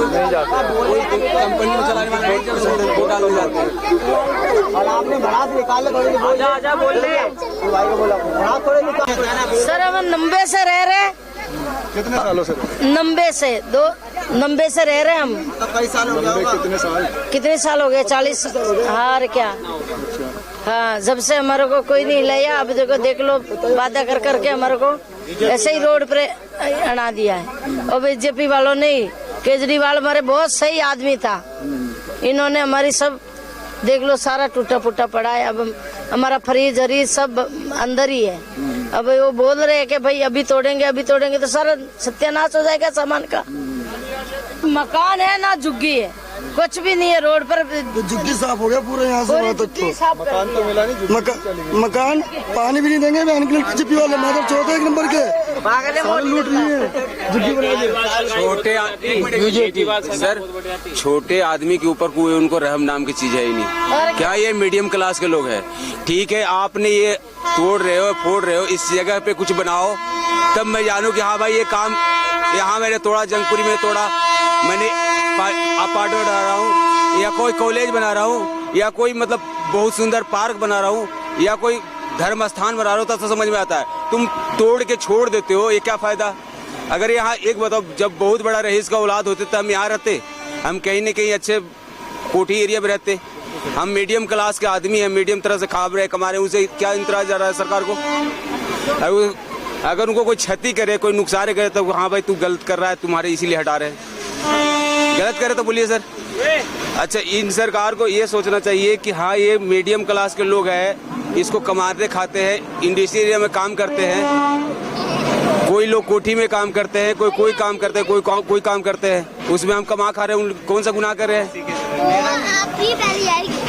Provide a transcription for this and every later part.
नहीं जाते, कोई कंपनी में चलाने वाले वोट डालने जाते हैं। और आपने भड़ास निकाले थोड़ी आजा बोल रहे भाई को बोला भड़ास थोड़े निकाल। सर हम 90 से रह रहे हैं। कितने सालों से? 90 से रह रहे हैं हम। कई साल हो गए। कितने साल हो गए? 40। हाँ क्या? हाँ, जब से हमारे को कोई नहीं लाया। अब देखो देख लो, वादा कर करके हमारे को ऐसे ही रोड पे अड़ा दिया है। और बीजेपी वालों ने, केजरीवाल हमारे बहुत सही आदमी था, इन्होंने हमारी सब देख लो सारा टूटा फूटा पड़ा है। अब हमारा फ्रीज हरीज सब अंदर ही है। अब वो बोल रहे हैं कि भाई अभी तोड़ेंगे तो सारा सत्यानाश हो जाएगा सामान का। मकान है ना झुग्गी है, कुछ भी नहीं है रोड पर। तो झुग्गी साफ हो गया पूरे यहाँ से वहाँ तक। तो मकान तो मिला नहीं, मकान पानी भी नहीं देंगे। बीजेपी वाले माधव चौथे एक नंबर के लूट रही है, झुग्गी बना दी। सर छोटे आदमी के ऊपर कोई उनको रहम नाम की चीज है ही नहीं। क्या ये मीडियम क्लास के लोग हैं? ठीक है, आपने ये तोड़ रहे हो, फोड़ रहे हो, इस जगह पे कुछ बनाओ, तब मैं जानू कि हाँ भाई ये काम यहाँ मैंने तोड़ा, जंगपुरी में तोड़ा, मैंने अपार्टमेंट बना रहा हूँ, या कोई कॉलेज बना रहा हूँ, या कोई मतलब बहुत सुंदर पार्क बना रहा हूँ, या कोई धर्म स्थान बना रहा हूँ, तब तो समझ में आता है। तुम तोड़ के छोड़ देते हो, ये क्या फायदा? अगर यहाँ एक बताओ, जब बहुत बड़ा रईस का औलाद होते तो हम यहाँ रहते, हम कहीं न कहीं अच्छे कोठी एरिया में रहते। हम मीडियम क्लास के आदमी हैं, मीडियम तरह से खा रहे, कमा रहे, उसे क्या इंतराज जा रहा है सरकार को? अगर उनको कोई क्षति करे, कोई नुकसान करे, तो हाँ भाई तू गलत कर रहा है, तुम्हारे इसीलिए हटा रहे हैं। गलत करे तो बोलिए सर। अच्छा, इन सरकार को ये सोचना चाहिए कि हाँ ये मीडियम क्लास के लोग हैं, इसको कमाते खाते हैं, इंडस्ट्री एरिया में काम करते हैं, कोई लोग कोठी में काम करते हैं, कोई काम करते हैं, कोई काम करते हैं, उसमें हम कमा खा रहे हैं, कौन सा गुनाह कर रहे हैं?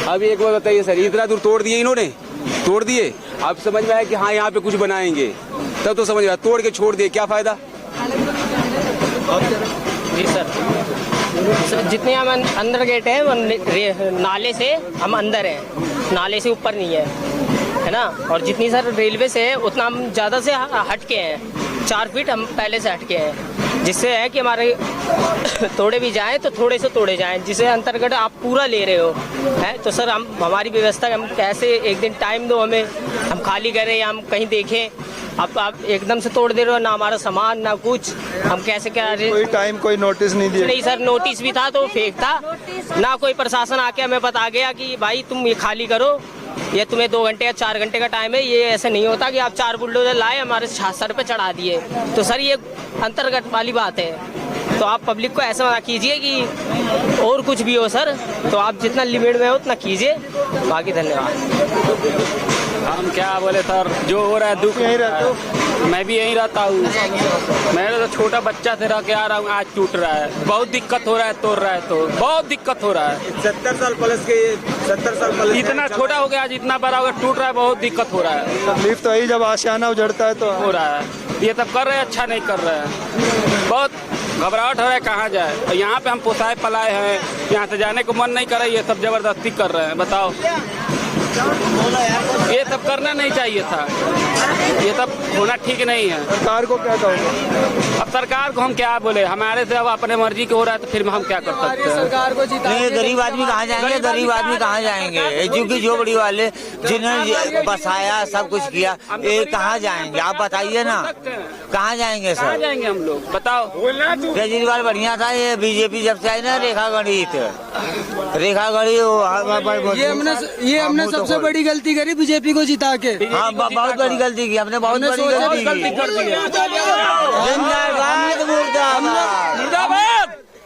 अभी एक बार बताइए सर, इतना दूर तोड़ दिए इन्होंने, तोड़ दिए, अब समझ में आया कि हाँ यहाँ पे कुछ बनाएंगे, तब तो समझ में आया, तोड़ के छोड़ दिए, क्या फायदा? जी सर, जितने हम अंदर गेट है वो नाले से हम अंदर हैं, नाले से ऊपर नहीं है ना। और जितनी सर रेलवे से है उतना हम ज़्यादा से हट के हैं, 4 फीट हम पहले से हट के हैं, जिससे है कि हमारे तोड़े भी जाएं तो थोड़े से तोड़े जाएं, जिसे अंतर्गत आप पूरा ले रहे हो है। तो सर हम हमारी व्यवस्था, हम कैसे एक दिन टाइम दो हमें, हम खाली करें या हम कहीं देखें। अब आप एकदम से तोड़ दे रहे हो, ना हमारा सामान ना कुछ, हम कैसे क्या? कोई टाइम कोई नोटिस नहीं दिया? नहीं सर, नोटिस भी था तो फेक था ना, कोई प्रशासन आके हमें बता गया कि भाई तुम ये खाली करो, ये तुम्हें 2 घंटे या 4 घंटे का टाइम है। ये ऐसे नहीं होता कि आप 4 बुलडोजर लाए हमारे सर पे चढ़ा दिए। तो सर ये अंतर्गत वाली बात है। तो आप पब्लिक को ऐसा ना कीजिए कि और कुछ भी हो सर, तो आप जितना लिमिट में हो उतना कीजिए। बाकी धन्यवाद। हम क्या बोले सर, जो हो रहा है दुख यहीं रहते हो, मैं भी यहीं रहता हूँ। मैंने तो छोटा बच्चा से रह के आ रहा हूँ, आज टूट रहा है, बहुत दिक्कत हो रहा है, तोड़ रहा है तो बहुत दिक्कत हो रहा है। 70 साल प्लस के, 70 साल प्लस इतना छोटा हो गया, आज इतना बड़ा हो गया, टूट रहा है, बहुत दिक्कत हो रहा है। तकलीफ तो यही जब आशियाना उजड़ता है तो हो रहा है। ये सब कर रहे हैं, अच्छा नहीं कर रहे हैं, बहुत घबराहट हो रहा है, कहाँ जाए। और यहाँ पे हम पोसाए पलाए हैं, यहाँ से जाने को मन नहीं कर रहा है, ये सब जबरदस्ती कर रहे हैं। बताओ, ये सब करना नहीं चाहिए था, ये सब होना ठीक नहीं है। सरकार को क्या कहोगे? अब सरकार को हम क्या बोले, हमारे से अब अपने मर्जी के हो रहा है तो फिर हम क्या कर सकते हैं? सरकार को नहीं, गरीब आदमी कहाँ जाएंगे? गरीब आदमी कहाँ जाएंगे? झुग्गी झोपड़ी वाले जिन्होंने बसाया, सब कुछ किया, ये कहाँ जाएंगे? आप बताइए ना, कहाँ जाएंगे सर? कहाँ जाएंगे हम लोग, बताओ। केजरीवाल बढ़िया था, ये बीजेपी जब से आई ना, रेखा गणित ये हमने सबसे बड़ी गलती करी बीजेपी को जिता के। हाँ, बहुत बड़ी गलती की हमने, बहुत बड़ी गलती कर दी।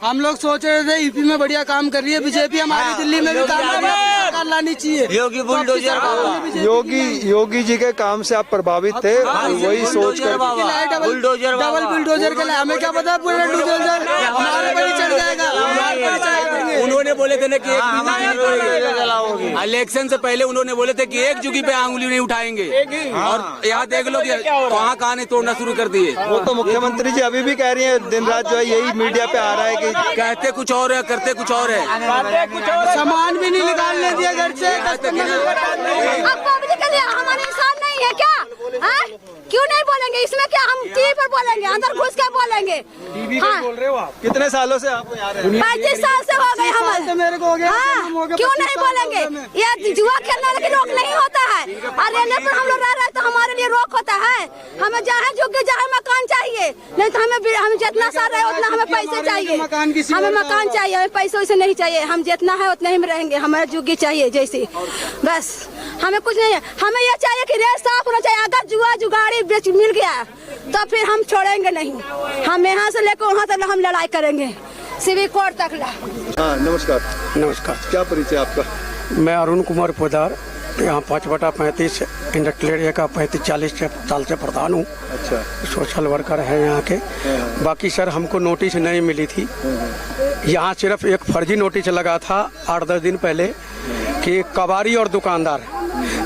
हम लोग सोच रहे थे यूपी में बढ़िया काम कर रही है बीजेपी, हमारी दिल्ली में भी काम लानी चाहिए। योगी बुलडोजर, योगी जी के काम से आप प्रभावित थे, वही सोच कर बुलडोजर, डबल बुलडोजर के लिए हमें क्या पता, पूरा बुलडोजर हमारे पर ही चढ़ जाएगा। उन्होंने बोले थे ना कि इलेक्शन से पहले उन्होंने बोले थे कि एक जुगी पे आंगुली नहीं उठाएंगे, और यहाँ देख लो कहाँ कहाँ ने तोड़ना शुरू कर दिए। वो तो मुख्यमंत्री जी अभी भी कह रही है, दिन रात जो है यही मीडिया पे आ रहा है कि कहते कुछ और है, करते कुछ और है। सामान भी नहीं निकालने दिया घर से। पब्लिक के लिए हमारे इंसान नहीं है क्या? हाँ? क्यों नहीं बोलेंगे? इसमें क्या हम टीवी पर बोलेंगे? अंदर घुस के बोलेंगे? टीवी पे बोल रहे हो आप? कितने सालों से आप यहाँ रहे हैं? 35 साल से हो गए हमारे। मेरे को हो गया। हाँ, क्यों नहीं बोलेंगे? ये जुआ खेलने वाले की रोक नहीं होता है। और रहने पर हम लोग रह रहे तो हमारे लिए रोक होता है। हमें जहाँ जोग्य जहाँ मकान चाहिए, नहीं तो हम जितना साल रहे उतना हमें पैसे चाहिए। हमें मकान चाहिए, हमें पैसे वैसे नहीं चाहिए। हम जितना है उतना ही में रहेंगे। हमें योग्य चाहिए जैसे, बस हमें कुछ नहीं है। हमें ये चाहिए कि रेस साफ होना चाहिए। अगर जुआ जुगाड़ी बेच मिल गया तो फिर हम छोड़ेंगे नहीं। हम यहाँ से लेकर वहाँ तक हम लड़ाई करेंगे, सिविल कोर्ट तक ला। हाँ, नमस्कार। नमस्कार, क्या परिचय आपका? मैं अरुण कुमार पोदार, यहाँ 5/35 इंडस्ट्रियल एरिया का 35-40 साल से प्रधान हूँ। अच्छा, सोशल वर्कर है यहाँ के। बाकी सर हमको नोटिस नहीं मिली थी। यहाँ सिर्फ एक फर्जी नोटिस लगा था 8-10 दिन पहले कि कबाड़ी और दुकानदार।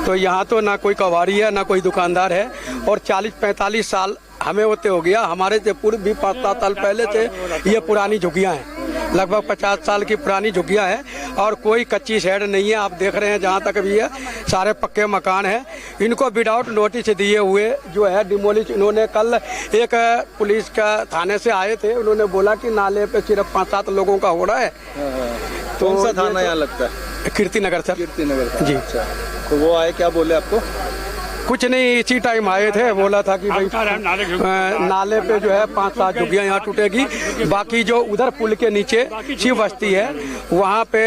तो यहाँ तो ना कोई कबाड़ी है ना कोई दुकानदार है। और 40-45 साल हमें होते हो गया। हमारे से पूर्व भी 5-7 साल पहले से ये पुरानी झुग्गियाँ हैं। लगभग 50 साल की पुरानी झुग्गियाँ हैं और कोई कच्ची शेड नहीं है। आप देख रहे हैं जहाँ तक भी है सारे पक्के मकान हैं। इनको विदाउट नोटिस दिए हुए जो है डिमोलिश। इन्होंने कल एक पुलिस का थाने से आए थे। उन्होंने बोला कि नाले पे सिर्फ 5-7 लोगों का हो रहा है। तो कौन सा थाना यहाँ लगता है? कीर्ति नगर सर। कीर्ति नगर जी। अच्छा, तो वो आए, क्या बोले आपको? कुछ नहीं, इसी टाइम आए थे। बोला था कि भाई नाले पे जो है 5-7 झुग्गियाँ यहाँ टूटेगी। बाकी जो उधर पुल के नीचे शिव बस्ती है वहाँ पे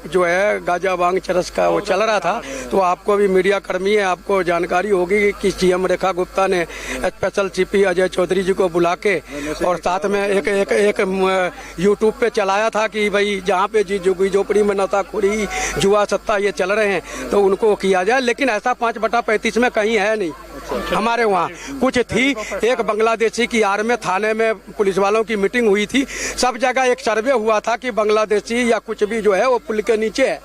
जो है गाजा भांग चरस का वो चल रहा था। तो आपको भी मीडिया कर्मी है, आपको जानकारी होगी कि CM रेखा गुप्ता ने स्पेशल CP अजय चौधरी जी को बुला के और साथ में एक यूट्यूब पे चलाया था कि भाई जहाँ पे जी झुग्गी झोपड़ी में नशाखोरी जुआ सट्टा ये चल रहे हैं तो उनको किया जाए। लेकिन ऐसा 5/35 में कहीं है नहीं। हमारे वहाँ कुछ थी। एक बांग्लादेशी की यार में थाने में पुलिस वालों की मीटिंग हुई थी। सब जगह एक सर्वे हुआ था कि बांग्लादेशी या कुछ भी जो है वो पुल के नीचे है।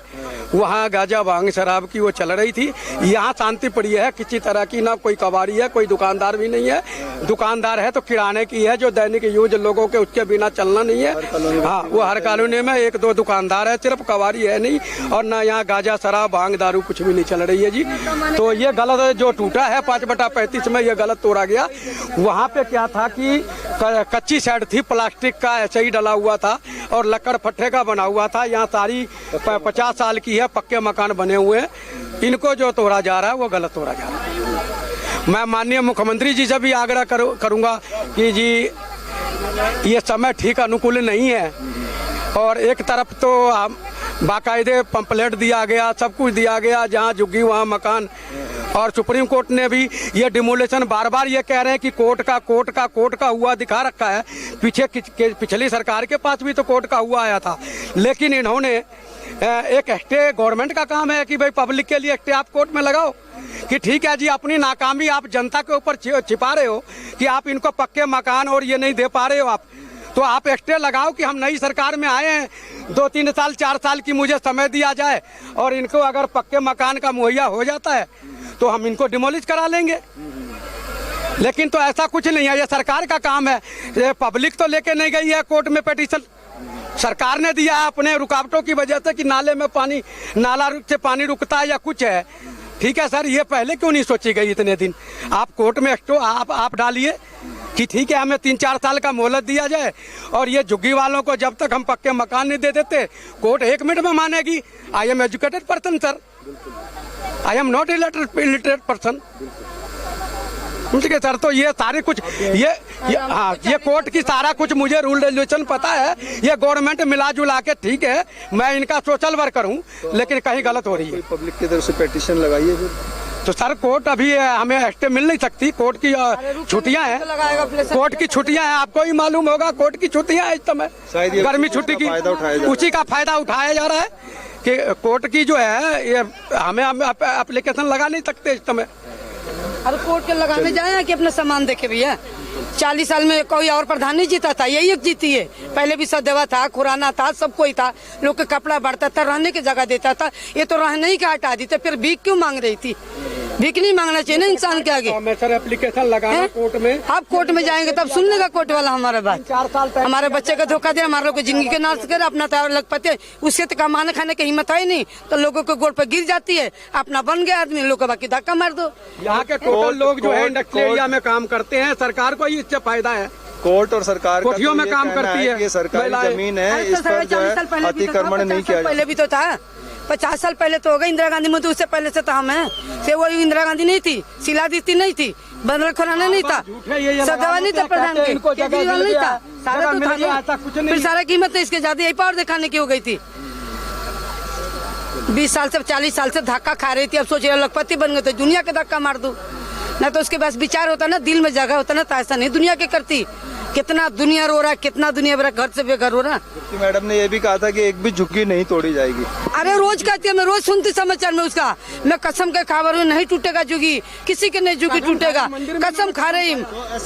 वहाँ गाजा भांग शराब की वो चल रही थी। यहाँ शांति पड़ी है, किसी तरह की ना कोई कबाड़ी है, कोई दुकानदार भी नहीं है। दुकानदार है तो किराने की है जो दैनिक यूज लोगों के, उसके बिना चलना नहीं है। हाँ, वो हर कॉलोनी में 1-2 दुकानदार है, सिर्फ कबाड़ी है नहीं। और ना यहाँ गाजा शराब भांग दारू कुछ भी नहीं चल रही है जी। तो ये गलत जो टूटा है 5/35 में, ये गलत तोड़ा गया। वहाँ पे क्या था कि कच्ची शेड थी, प्लास्टिक का ऐसे ही डला हुआ था और लकड़ फट्टे का बना हुआ था। यहाँ सारी 50 साल की है, पक्के मकान बने हुए हैं। इनको जो तोड़ा जा रहा है वो गलत तोड़ा जा रहा है। मैं माननीय मुख्यमंत्री जी से भी आग्रह करूंगा कि जी ये समय ठीक अनुकूल नहीं है। और एक तरफ तो बाकायदे पंपलेट दिया गया, सब कुछ दिया गया, जहाँ झुग्गी वहाँ मकान। और सुप्रीम कोर्ट ने भी ये डिमोलेशन बार बार ये कह रहे हैं कि कोर्ट का हुआ दिखा रखा है। पिछली सरकार के पास भी तो कोर्ट का हुआ आया था। लेकिन इन्होंने एक स्टे, गवर्नमेंट का काम है कि भाई पब्लिक के लिए स्टे आप कोर्ट में लगाओ कि ठीक है जी, अपनी नाकामी आप जनता के ऊपर छिपा रहे हो कि आप इनको पक्के मकान और ये नहीं दे पा रहे हो आप, तो आप स्टे लगाओ कि हम नई सरकार में आए हैं, 2-3 साल 4 साल की मुझे समय दिया जाए और इनको अगर पक्के मकान का मुहैया हो जाता है तो हम इनको डिमोलिश करा लेंगे। लेकिन तो ऐसा कुछ नहीं है, ये सरकार का काम है। ये पब्लिक तो लेके नहीं गई है कोर्ट में पिटीशन, सरकार ने दिया है अपने रुकावटों की वजह से कि नाले में पानी, नाला से पानी रुकता है या कुछ है। ठीक है सर, ये पहले क्यों नहीं सोची गई इतने दिन? आप कोर्ट में आप डालिए कि ठीक है हमें 3-4 साल का मोहलत दिया जाए और ये झुग्गी वालों को जब तक हम पक्के मकान नहीं दे देते कोर्ट 1 मिनट में मानेगी। I am educated person sir, I am not illiterate person. ठीक है सर, तो ये सारे कुछ ये कोर्ट की सारा कुछ मुझे रूल रेगुलेशन पता है। ये गवर्नमेंट मिला जुला के ठीक है, मैं इनका सोशल वर्कर हूँ, लेकिन कहीं गलत हो रही है। पब्लिक की तरफ से पिटीशन लगाइए फिर। तो सर कोर्ट अभी हमें स्टे मिल नहीं सकती, कोर्ट की छुट्टियां हैं, कोर्ट की छुट्टियां हैं, आपको ही मालूम होगा कोर्ट की छुट्टियां हैं इस समय, गर्मी छुट्टी की, उसी का फायदा उठाया जा रहा है कि कोर्ट की जो है ये हमें एप्लीकेशन लगा नहीं सकते इस समय। अरे कोर्ट के लगाने जाए कि अपना सामान देखे भैया। 40 साल में कोई और प्रधान नहीं जीता था, यही एक जीती है। पहले भी सदैवा था, खुराना था, सब कोई था, लोग का कपड़ा बढ़ता था, रहने की जगह देता था। ये तो रहने ही का हटा दी, तो फिर भीख क्यों मांग रही थी? भीख नहीं मांगना चाहिए ना इंसान के आगे। सर एप्लीकेशन लगाना कोर्ट में, आप कोर्ट में जाएंगे तब सुन लेगा कोर्ट वाला हमारा बात। 4 साल पहले हमारे बच्चे का धोखा दे, हमारे लोग को जिंदगी के नाश करे, अपना तैयार लग पाते, उससे तो कमाने खाने की हिम्मत है ही नहीं, तो लोगों को गोड़ पर गिर जाती है, अपना बन गया आदमी, लोग को बाकी धक्का मार दो। यहाँ के टोटल लोग जो है इंडस्ट्रियल एरिया में काम करते हैं, सरकार को ही इससे फायदा है। कोर्ट और सरकार का कोठियों में काम करती है, ये सरकारी जमीन है, इस पर जो है अतिक्रमण नहीं किया जाए। पहले भी तो था, 50 साल पहले तो हो गई इंदिरा गांधी मोदी, उससे पहले से तो हम है, फिर वही इंदिरा गांधी नहीं थी, शीला दीदी नहीं थी, बनरल खुराना नहीं था, सदवा नहीं था, प्रधान केजरीवाल नहीं था, सारा तो था। फिर सारा कीमत तो इसके ज्यादा यही पावर दिखाने की हो गई थी। 20 साल से 40 साल से धक्का खा रही थी, अब सोच रहे लखपति बन गए तो दुनिया के धक्का मार दूं ना, तो उसके पास विचार होता ना, दिल में जगह होता ना, तो ऐसा नहीं दुनिया के करती। कितना दुनिया रो रहा है, कितना दुनिया मेरा घर से बेघर हो रहा। मैडम ने ये भी कहा था कि एक भी झुग्गी नहीं तोड़ी जाएगी। अरे रोज कहती है, मैं रोज सुनती समाचार में उसका, मैं कसम के खबर हूँ नहीं टूटेगा झुग्गी, किसी के नहीं झुग्गी टूटेगा, कसम खा रही।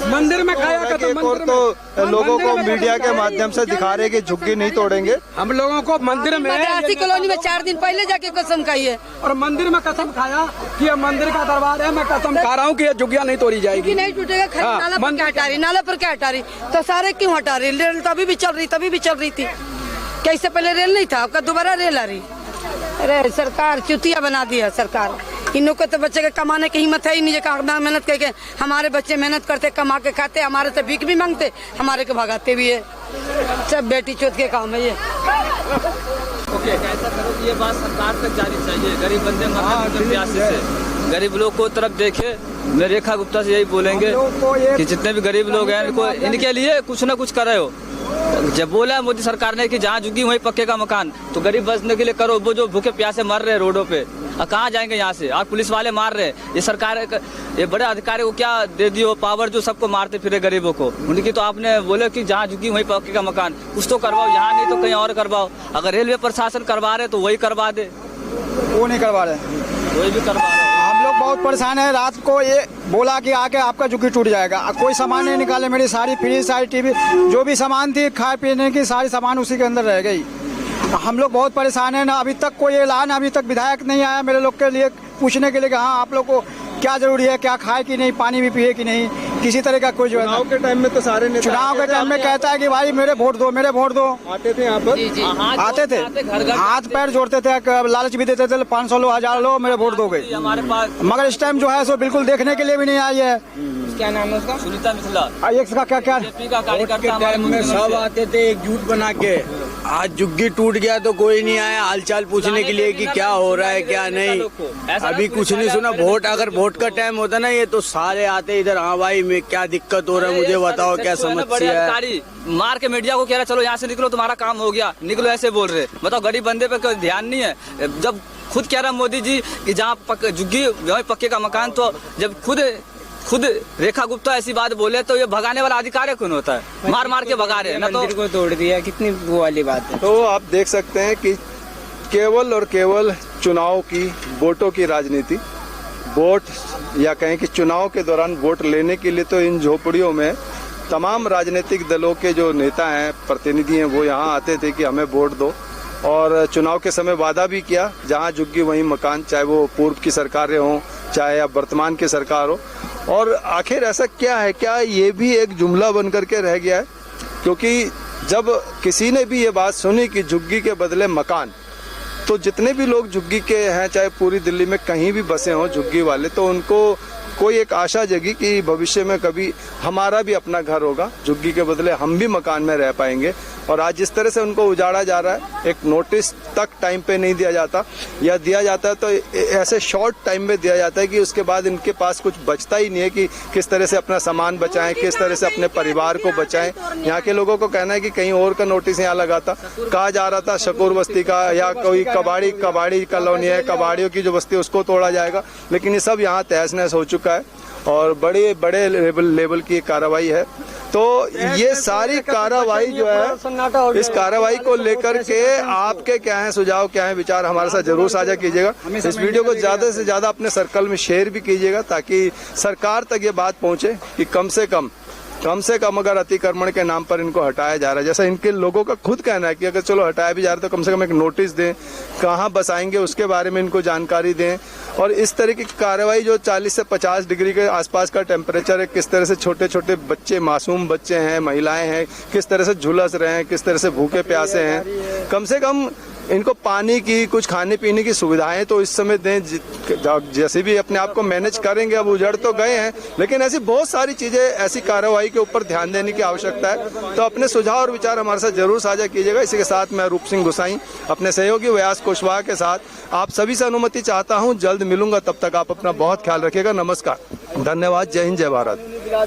मंदिर में खाया का तो लोगों को मीडिया के माध्यम से दिखा रहे कि झुग्गी नहीं तोड़ेंगे। हम लोगों को मंदिर में मद्रासी कॉलोनी में 4 दिन पहले जाके कसम खाई है, और मंदिर में कसम खाया कि ये मंदिर का दरबार है, मैं कसम खा रहा हूँ कि ये झुग्गियाँ नहीं तोड़ी जाएगी, नहीं टूटेगा। नाला पर क्या हटा रही, नाला पर क्या हटा रही, तो सारे क्यों हटा रही? रेल तभी भी चल रही थी, क्या इससे पहले रेल नहीं था? आपका दोबारा रेल आ रही? अरे सरकार चुतिया बना दिया सरकार। इन लोग को तो बच्चे के कमाने की हिम्मत है ही नहीं, मेहनत करके हमारे बच्चे मेहनत करते, कमा के खाते, हमारे से भीख भी मांगते, हमारे को भगाते भी है, सब बेटी चोत के काम है ये। ओके, ऐसा करो कि ये बात सरकार तक जानी चाहिए, गरीब बंदे मर प्यासे से, गरीब लोग को तरफ देखे। मैं रेखा गुप्ता से यही बोलेंगे कि जितने भी गरीब लोग हैं इनके लिए कुछ न कुछ कर रहे हो। जब बोला है मोदी सरकार ने कि जहाँ झुग्गी वहीं पक्के का मकान, तो गरीब बचने के लिए करो। वो जो भूखे प्यासे मर रहे हैं रोडों पे, कहाँ जाएंगे यहाँ से? आप पुलिस वाले मार रहे हैं, ये सरकार ये बड़े अधिकारी को क्या दे दियो पावर जो सबको मारते फिरे गरीबों को? उनकी तो आपने बोले कि जहाँ झुग्गी वहीं पक्के का मकान, कुछ तो करवाओ, यहाँ नहीं तो कहीं और करवाओ। अगर रेलवे प्रशासन करवा रहे तो वही करवा दे, वो नहीं करवा रहे, वही भी करवा रहे। हम लोग बहुत परेशान है। रात को ये बोला कि आके आपका झुग्गी टूट जाएगा, कोई सामान नहीं निकाले, मेरी सारी फ्रिज, सारी टीवी, जो भी सामान थी खाए पीने की सारी सामान उसी के अंदर रह गई। हम लोग बहुत परेशान है ना, अभी तक कोई ऐलान, अभी तक विधायक नहीं आया मेरे लोग के लिए पूछने के लिए कि हाँ आप लोग को क्या जरूरी है, क्या खाए कि नहीं, पानी भी पिए कि नहीं, किसी तरह का कोई जो है। चुनाव के टाइम में तो सारे नेता चुनाव के टाइम में कहता है कि भाई मेरे वोट दो, मेरे वोट दो। आते थे यहाँ पर, आते थे, हाथ पैर जोड़ते थे, लालच भी देते थे, 500 लो, 1000 लो, मेरे वोट दोगे। हमारे पास मगर इस टाइम जो है सो बिल्कुल देखने के लिए भी नहीं आई है। क्या नाम है उसका? सुनीता मिश्रा, इसका क्या क्या का कार्यकर्ता हमारे में सब आते थे एकजुट बना के। आज झुग्गी टूट गया तो कोई नहीं आया हालचाल पूछने के लिए कि क्या हो रहा है क्या नहीं, अभी कुछ नहीं सुना। वोट अगर वोट का टाइम होता ना ये तो सारे आते इधर, हाँ भाई मैं क्या दिक्कत हो रहा है मुझे बताओ, क्या समस्या है। मार के मीडिया को कह रहा चलो यहाँ से निकलो तुम्हारा काम हो गया, निकलो ऐसे बोल रहे। बताओ गरीब बंदे पे कोई ध्यान नहीं है। जब खुद कह रहा मोदी जी कि जहाँ झुग्गी वहीं पक्के का मकान, तो जब खुद रेखा गुप्ता ऐसी बात बोले तो ये भगाने वाला अधिकारी कौन होता है? मार मार के भगा रहे हैं ना, तो को तोड़ दिया, कितनी वो वाली बात है। तो आप देख सकते हैं कि केवल और केवल चुनाव की, वोटों की राजनीति, वोट या कहें कि चुनाव के दौरान वोट लेने के लिए तो इन झोपड़ियों में तमाम राजनीतिक दलों के जो नेता हैं, प्रतिनिधि हैं, वो यहाँ आते थे कि हमें वोट दो, और चुनाव के समय वादा भी किया जहाँ झुग्गी वहीं मकान, चाहे वो पूर्व की सरकारें हों चाहे अब वर्तमान की सरकार हो। और आखिर ऐसा क्या है, क्या ये भी एक जुमला बन करके रह गया है? क्योंकि जब किसी ने भी ये बात सुनी कि झुग्गी के बदले मकान, तो जितने भी लोग झुग्गी के हैं, चाहे पूरी दिल्ली में कहीं भी बसे हों झुग्गी वाले, तो उनको कोई एक आशा जगी कि भविष्य में कभी हमारा भी अपना घर होगा, झुग्गी के बदले हम भी मकान में रह पाएंगे। और आज जिस तरह से उनको उजाड़ा जा रहा है, एक नोटिस तक टाइम पे नहीं दिया जाता, या दिया जाता है तो ऐसे शॉर्ट टाइम में दिया जाता है कि उसके बाद इनके पास कुछ बचता ही नहीं है कि किस तरह से अपना सामान बचाएं, किस तरह से अपने परिवार को बचाएं। यहाँ के लोगों को कहना है कि कहीं और का नोटिस यहाँ लगा था, कहा जा रहा था शकूर बस्ती का या कोई कबाड़ी कॉलोनी है, कबाड़ियों की जो बस्ती है उसको तोड़ा जाएगा, लेकिन ये सब यहाँ तहस नहस हो चुका है और बड़े लेवल की कार्रवाई है। तो ये सारी कार्रवाई जो है, इस कार्रवाई को लेकर के आपके क्या है सुझाव, क्या है विचार, हमारे साथ जरूर साझा कीजिएगा। इस वीडियो को ज्यादा से ज्यादा अपने सर्कल में शेयर भी कीजिएगा ताकि सरकार तक ये बात पहुंचे कि कम से कम कम से कम अगर अतिक्रमण के नाम पर इनको हटाया जा रहा है, जैसा इनके लोगों का खुद कहना है कि अगर चलो हटाया भी जा रहा है तो कम से कम एक नोटिस दें, कहाँ बसाएंगे उसके बारे में इनको जानकारी दें। और इस तरह की कार्रवाई जो 40 से 50 डिग्री के आसपास का टेम्परेचर है, किस तरह से छोटे छोटे बच्चे, मासूम बच्चे हैं, महिलाएं हैं, किस तरह से झुलस रहे हैं, किस तरह से भूखे प्यासे हैं, कम से कम इनको पानी की, कुछ खाने पीने की सुविधाएं तो इस समय दें। जैसे भी अपने आप को मैनेज करेंगे, अब उजड़ तो गए हैं, लेकिन ऐसी बहुत सारी चीजें, ऐसी कार्रवाई के ऊपर ध्यान देने की आवश्यकता है। तो अपने सुझाव और विचार हमारे साथ जरूर साझा कीजिएगा। इसी के साथ मैं रूप सिंह गुसाई अपने सहयोगी व्यास कुशवाहा के साथ आप सभी से अनुमति चाहता हूँ। जल्द मिलूंगा, तब तक आप अपना बहुत ख्याल रखिएगा। नमस्कार, धन्यवाद, जय हिंद, जय भारत।